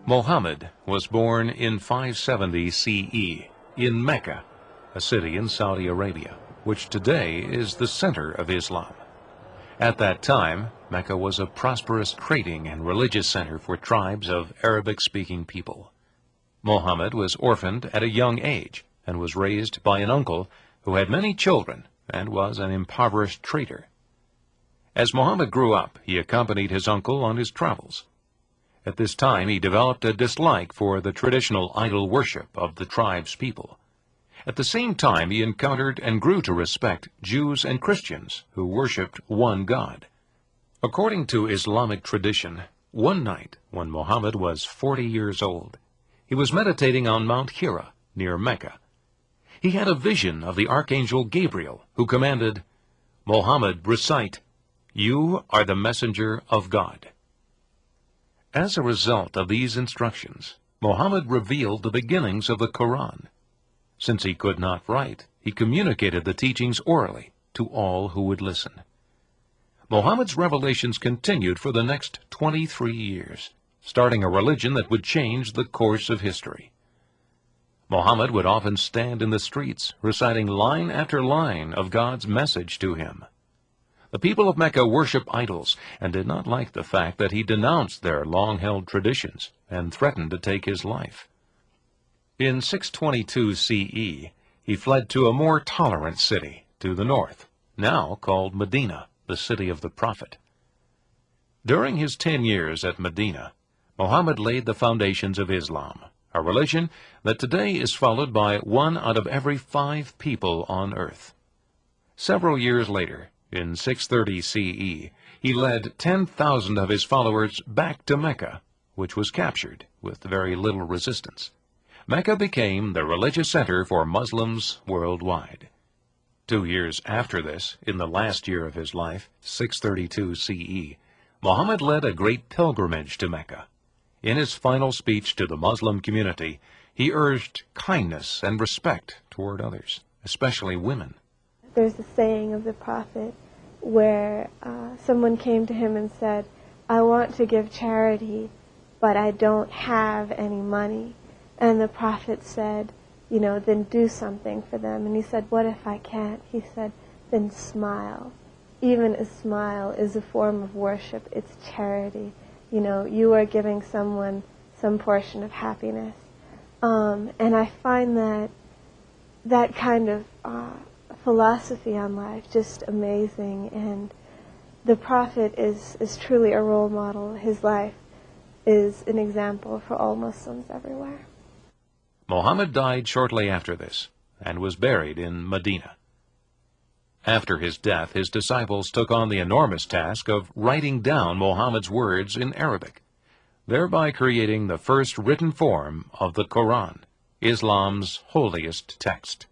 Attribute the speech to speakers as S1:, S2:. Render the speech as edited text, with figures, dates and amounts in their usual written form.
S1: Muhammad was born in 570 CE in Mecca, a city in Saudi Arabia, which today is the center of Islam. At that time, Mecca was a prosperous trading and religious center for tribes of Arabic-speaking people. Muhammad was orphaned at a young age and was raised by an uncle who had many children and was an impoverished trader. As Muhammad grew up, he accompanied his uncle on his travels. At this time, he developed a dislike for the traditional idol worship of the tribe's people. At the same time, he encountered and grew to respect Jews and Christians who worshipped one God. According to Islamic tradition, one night when Muhammad was 40 years old, he was meditating on Mount Hira near Mecca. He had a vision of the archangel Gabriel, who commanded, "Muhammad, recite, 'You are the messenger of God.'" As a result of these instructions, Muhammad revealed the beginnings of the Quran. Since he could not write, he communicated the teachings orally to all who would listen. Muhammad's revelations continued for the next 23 years, starting a religion that would change the course of history. Muhammad would often stand in the streets, reciting line after line of God's message to him. The people of Mecca worshipped idols and did not like the fact that he denounced their long-held traditions and threatened to take his life. In 622 CE, he fled to a more tolerant city to the north, now called Medina, the city of the Prophet. During his 10 years at Medina, Muhammad laid the foundations of Islam, a religion that today is followed by 1 out of every 5 people on earth. Several years later, in 630 CE, he led 10,000 of his followers back to Mecca, which was captured with very little resistance. Mecca became the religious center for Muslims worldwide. 2 years after this, in the last year of his life, 632 CE, Muhammad led a great pilgrimage to Mecca. In his final speech to the Muslim community, he urged kindness and respect toward others, especially women.
S2: There's a saying of the Prophet where someone came to him and said, "I want to give charity, but I don't have any money." And the Prophet said, then do something for them. And he said, "What if I can't?" He said, "Then smile." Even a smile is a form of worship. It's charity. You are giving someone some portion of happiness. And I find that kind of philosophy on life just amazing, and the Prophet is truly a role model. His life is an example for all Muslims everywhere.
S1: Muhammad died shortly after this and was buried in Medina. After his death, his disciples took on the enormous task of writing down Muhammad's words in Arabic, thereby creating the first written form of the Quran, Islam's holiest text.